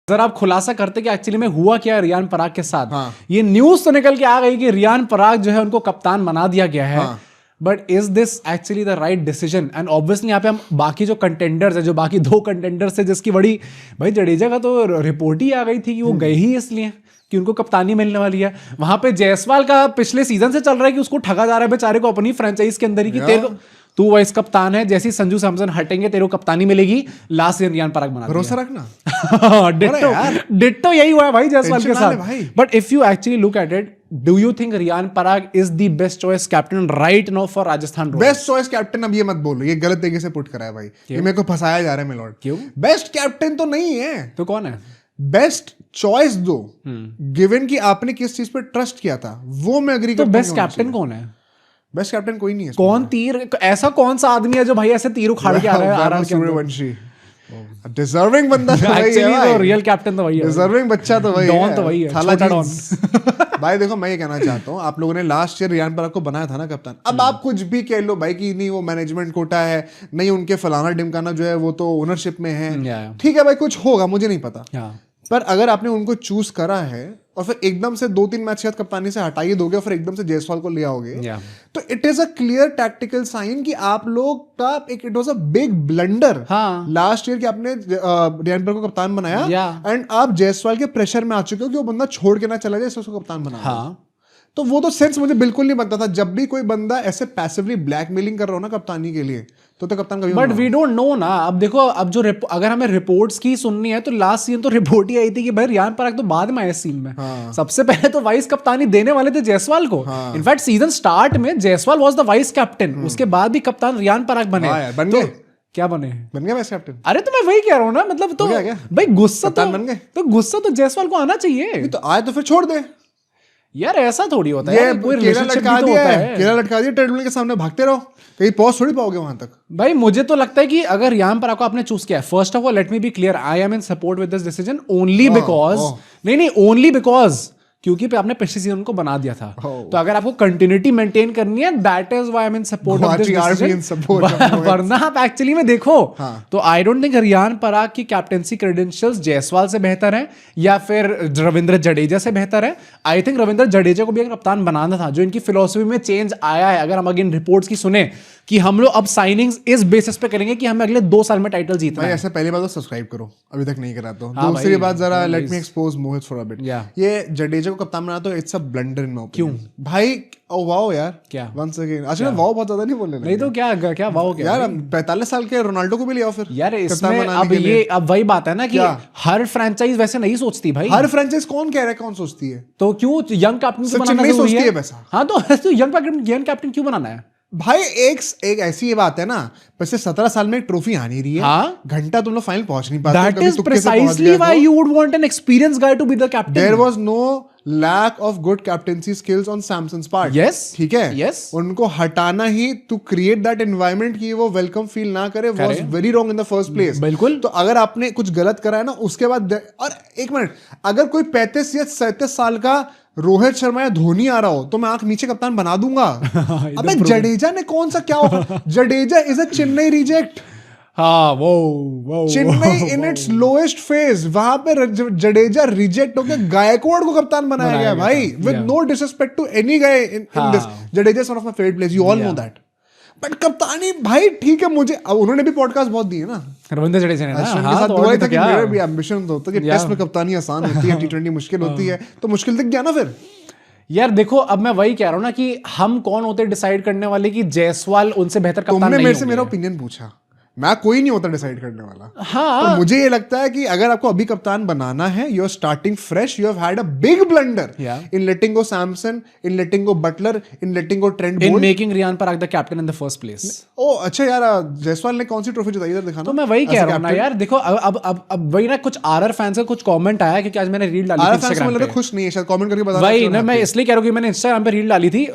जरा आप खुलासा करते कि एक्चुअली में हुआ क्या रियान पराग के साथ। हाँ. ये न्यूज तो निकल के आ गई कि रियान पराग जो है उनको कप्तान बना दिया गया है। हाँ. But is this actually the right decision? And obviously यहाँ पे हम बाकी जो कंटेंडर्स है, जो बाकी 2 कंटेंडर्स है जिसकी बड़ी भाई जडेजा का तो रिपोर्ट ही आ गई थी कि वो गए ही इसलिए कि उनको कप्तानी मिलने वाली है। वहां पे जायसवाल का पिछले सीजन से चल रहा है कि उसको ठगा जा रहा है बेचारे को अपनी फ्रेंचाइज के अंदर ही कि तेरे तू वाइस कप्तान है, जैसे संजू सैमसन हटेंगे तेरे को कप्तानी मिलेगी। लास्ट ईयर रियान पराग बना भरोसा रखना। डिट्टो यही हुआ है भाई जायसवाल के साथ। But if you actually look at it, do you think Riyan Parag is the best choice captain right now for Rajasthan Royals? Best choice captain अब ये मत बोलो, ये गलत तरीके से पुट करा है भाई, ये मेरे को फंसाया जा रहा है मिलॉर्ड। क्यों? बेस्ट कैप्टन तो नहीं है तो कौन है? बेस्ट चॉइस दो, गिवन कि आपने किस चीज पे ट्रस्ट किया था वो मैं एग्री करता हूं। तो बेस्ट कैप्टन कौन है? बेस्ट कैप्टन कोई नहीं है। कौन तीर, ऐसा कौन सा आदमी है जो भाई ऐसे तीर उखाड़ के आ रहा है? सूर्यवंशी डिजर्विंग बंदा तो वही है भाई, तो रियल कैप्टन तो वही है, डिजर्विंग बच्चा तो वही है, डॉन तो वही है, छोटा डॉन। भाई देखो मैं ये कहना चाहता हूँ, आप लोगों ने लास्ट ईयर रियान पराग को बनाया था ना कप्तान। अब आप कुछ भी कह लो भाई कि नहीं वो मैनेजमेंट कोटा है, नहीं उनके फलाना ढिमकाना जो है वो तो ओनरशिप में है, ठीक है भाई कुछ होगा मुझे नहीं पता। पर अगर आपने उनको चूज करा है और फिर एकदम से 2-3 मैच के बाद कप्तानी से हटाइए दोगे और फिर एकदम से जायसवाल को ले आओगे, तो it is a clear tactical sign कि आप लोग का एक it was a big blunder last year कि आपने रियान पराग को कप्तान बनाया एंड आप जायसवाल के प्रेशर में आ चुके हो कि वो बंदा छोड़ के ना चला जाए, उसको कप्तान बनाया। तो वो तो सेंस मुझे बिल्कुल नहीं बनता था। जब भी कोई बंदा ऐसे पैसिवली ब्लैकमेलिंग कर रहा हो ना कप्तानी के लिए, तो कप्तान कभी। बट वी डोंट नो ना। अब देखो, अब जो अगर हमें रिपोर्ट्स की सुननी है तो लास्ट सीजन तो रिपोर्ट ही आई थी कि भाई रियान पराग तो बाद में आए सीन में। सबसे पहले तो वाइस कप्तानी देने वाले थे जायसवाल को। इनफैक्ट सीजन स्टार्ट में Jaiswal was the vice captain, उसके बाद भी कप्तान रियान पराग बने। बन गए क्या बन गया वाइस कैप्टन? अरे तो मैं वही कह रहा हूँ ना, मतलब तो भाई गुस्सा तो बन गए, तो गुस्सा तो जायसवाल को आना चाहिए। तो आए तो फिर छोड़ दे यार, ऐसा थोड़ी होता है। केला लटका दिया ट्रेडमिल के सामने भागते रहो, कहीं पहुंच थोड़ी पाओगे वहां तक। भाई मुझे तो लगता है कि अगर रियान पराग को आपने चूज किया, first of all let me be clear, I am in support with this decision only because नहीं ओनली बिकॉज क्योंकि आपने पिछले सीजन को बना दिया था। तो अगर आपको कंटिन्यूटी मेंटेन करनी है, that is why I am in support of this decision. वरना आप एक्चुअली में देखो तो आई डोंट थिंक रियान पराग की कैप्टेंसी क्रेडेंशियल्स जायसवाल से बेहतर है या फिर रविंद्र जडेजा से बेहतर है। आई थिंक रविंद्र जडेजा को भी अगर कप्तान बनाना था, जो इनकी फिलॉसफी में चेंज आया है, अगर हम अगेन रिपोर्ट्स की सुने कि हम लोग अब साइनिंग्स इस बेसिस पे करेंगे कि हमें अगले 2 साल में टाइटल जीतना है। ऐसा पहली बात तो सब्सक्राइब करो, अभी तक नहीं करा तो। दूसरी बात जरा let me expose Mohit for a bit. ये जडेजा को कप्तान बना तो it's a blunder in my opinion. क्यों भाई? ओ वाओ यार, क्या वंस अगेन अच्छा वाओ बहुत ज्यादा नहीं बोलने लगे। नहीं तो क्या वाओ क्या यार, 45 साल के रोनाल्डो को भी ले आओ फिर यार। इसमें अब वही बात है ना कि हर फ्रेंचाइज वैसे नहीं सोचती भाई। हर फ्रेंचाइज कौन कह रहा है कौन सोचती है? तो क्यों यंग कैप्टन को बनाना जरूरी है वैसा? हाँ तो यंग कैप्टन क्यों बनाना है भाई? एक ऐसी ये बात है ना, पिछले 17 साल में एक ट्रॉफी आ नहीं रही है। घंटा तुम लोग फाइनल पहुंच नहीं पाते। That is precisely why you would want an experienced guy to be the captain. There was no lack of good captaincy skills on Samson's part. Yes. ठीक है? Yes. उनको हटाना ही to create that environment कि वो welcome feel ना करे was very wrong in the first place. बिल्कुल। तो अगर आपने कुछ गलत करा है ना, उसके बाद और एक मिनट, अगर कोई 35 या 37 साल का रोहित शर्मा या धोनी आ रहा हो तो मैं आंख नीचे कप्तान बना दूंगा। अबे जडेजा ने कौन सा क्या होगा? Jadeja is a Chennai reject. वो Chennai in its lowest phase, वहां पे जडेजा रिजेक्ट होकर गायकवाड़ को कप्तान बनाया गया भाई, with no disrespect to any guy in this. Jadeja is one of my favourite players, you all know that. But कप्तानी भाई ठीक है, मुझे उन्होंने भी पॉडकास्ट बहुत दिए ना रविंद्र जडेजा ने ना, हाँ, तो वही था कि मेरा भी एम्बिशन होता है कि टेस्ट में कप्तानी आसान होती है, टी20 मुश्किल होती है, तो मुश्किल दिख गया ना फिर। यार देखो, अब मैं वही कह रहा हूं ना कि हम कौन होते डिसाइड करने वाले कि जायसवाल उनसे बेहतर कप्तान नहीं होंगे। तुमने मेरे से मेरा ओपिनियन पूछा, मैं कोई नहीं होता डिसाइड करने वाला। तो मुझे ये लगता है कि अगर आपको अभी कप्तान बनाना है, you are starting fresh, you have had a big blunder in letting go Samson, in letting go Buttler, in letting go Trent Boult, in making Riyan Parag the captain in the first place. ओ अच्छा यार, जायसवाल ने कौन सी ट्रॉफी जिताई इधर दिखाना। तो मैं वही कह रहा हूं ना यार, देखो अब वही ना, कुछ आरआर फैंस का कुछ कमेंट आया क्योंकि आज मैंने रील डाली थी इंस्टाग्राम पे। खुश नहीं है शायद, कमेंट करके बता। वही ना, मैं इसलिए कह रहा हूं कि मैंने इंस्टाग्राम पे रील डाली थी।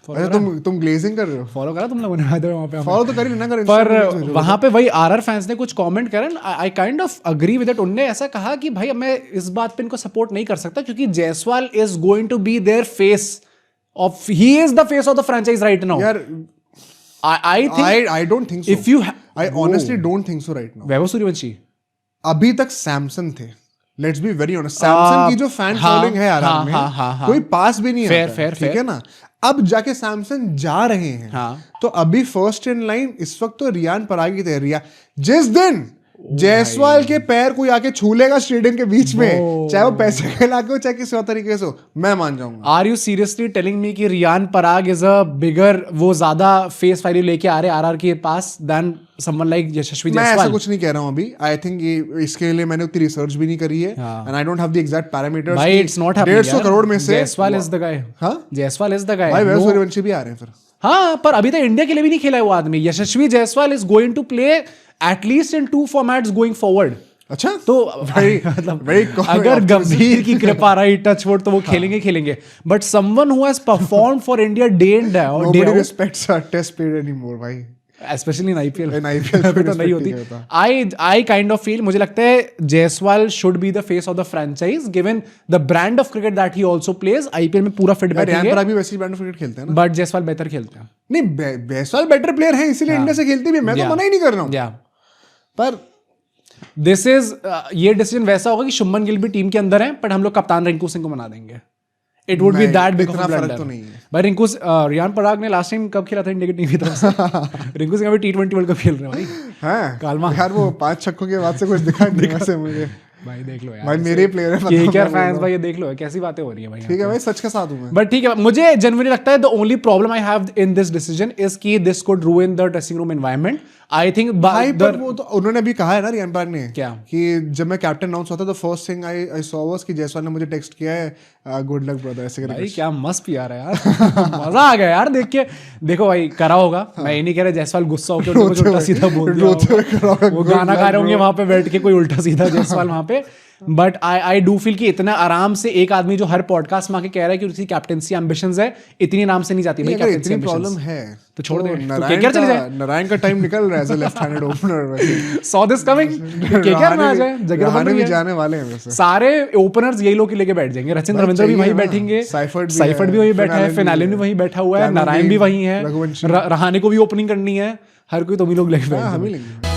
तुम ग्लेजिंग कर रहे हो? फॉलो करा तुम लोगों ने? वहां पे फॉलो तो करी ना कर, पर वहां पे वही आरआर फैंस ने कुछ कमेंट करे, I kind of agree with it. उन्होंने ऐसा कहा कि भाई मैं इस बात पे इनको सपोर्ट नहीं कर सकता क्योंकि Jaiswal is going to be their face of, he is the face of the franchise right now. यार I don't think so. If you I honestly don't think so right now. Vaibhav Suryavanshi अभी तक सैमसन थे, let's be very honest, Samson की जो fan following है RR में, कोई पास भी नहीं आता, ठीक है ना। अब जाके सैमसन जा रहे हैं, तो अभी फर्स्ट इन लाइन इस वक्त तो रियान पराग की तैयारी है। जिस दिन जायसवाल के पैर कोई आके छू लेगा स्टेडियम के बीच में, चाहे वो पैसे खिला के हो चाहे किसी और तरीके से हो, मैं मान जाऊंगा। Are you seriously telling me कि रियान पराग इज अ बिगर, वो ज्यादा फेस वैल्यू लेके आ रहे आरआर के पास देन समवन लाइक यशस्वी जायसवाल? मैं ऐसा कुछ नहीं कह रहा हूं अभी। आई थिंक ये इसके लिए मैंने उतनी रिसर्च भी नहीं करी है, and I don't have the exact parameters. भाई इट्स नॉट हैपनिंग। 150 करोड़ में से जायसवाल इज द गाय। हां, जायसवाल इज द गाय। भाई वैभव सूर्यवंशी भी आ रहे हैं फिर। हाँ, पर अभी तक इंडिया के लिए भी नहीं खेला है वो आदमी। Yashasvi Jaiswal is going to play at least in 2 formats going forward. अच्छा, तो मतलब अगर गंभीर की कृपा रही, टच वुड, तो वो खेलेंगे। But someone who has performed for India day and day out, nobody respects a test player anymore भाई, specially in IPL. In IPL तो नहीं होती। आई काइंड ऑफ फील, मुझे लगता है Jaiswal should be the face of the franchise given the brand of cricket that he also plays. IPL में पूरा fit बैठेंगे। रियान पराग भी वैसे ही ब्रांड ऑफ क्रिकेट खेलते हैं ना, बट जायसवाल बेहतर खेलते हैं। नहीं, जायसवाल बेटर प्लेयर है, इसीलिए इंडिया से खेलते भी, मैं तो मना ही नहीं कर रहा हूं। पर दिस इज ये डिसीजन वैसा होगा कि शुभमन गिल भी टीम के अंदर है, बट हम लोग कप्तान रिंकू सिंह को बना देंगे। It would be that big of a blunder. तो नहीं है भाई रिंकू, रियान पराग ने लास्ट टाइम कब खेला था इंडिया की टीम की तरफ से? रिंकू सिंह अभी T20 वर्ल्ड कप खेल रहे हैं भाई। हैं कालमा यार, वो 5 छक्कों के बाद से कुछ दिखा नहीं वैसे मुझे। भाई देख लो यार, भाई मेरे प्लेयर है, केकेआर फैंस भाई, ये देख लो कैसी बातें हो रही है भाई। ठीक है भाई, सच का साथ हूं मैं। बट ठीक है, मुझे जनरली लगता है the only problem I have in this decision is कि this could ruin the dressing room environment. I think भाई पर वो तो उन्होंने अभी कहा है ना, रियान पराग ने, क्या कि जब मैं कैप्टन अनाउंस होता तो first thing I saw was कि जायसवाल ने मुझे टेक्स्ट किया है, गुड लक ब्रदर, ऐसे करके। भाई क्या मस्त प्यार है यार। मजा आ गया यार देख के। देखो भाई करा होगा, मैं ये नहीं कह रहा जायसवाल गुस्सा होकर कुछ उल्टा सीधा बोल दिया होगा। वो गाना गा रहे होंगे वहां पे बैठ के कोई उल्टा सीधा जायसवाल वहां पे। बट आई डू फील कि इतना आराम से एक आदमी जो हर पॉडकास्ट में आके कह रहा है कि उसकी कैप्टेंसी एम्बिशंस है, इतनी आराम से नहीं जाती भाई। अगर इतनी प्रॉब्लम है तो छोड़ दे, केकेआर चले जाए। नारायण का टाइम निकल रहा है as a left handed opener. Saw this coming, KKR में आ जाए, जगह बन रही है। जाने वाले हैं वैसे सारे सारे ओपनर्स यही लोग लेके बैठ जाएंगे। रचिन रविंद्र भी वहीं बैठेंगे, साइफर्ट भी वहीं बैठा है, फिनाले भी वहीं बैठा हुआ है, नारायण भी वहीं है, रहाणे को भी ओपनिंग करनी है, हर कोई तो भी लोग लेके बैठ।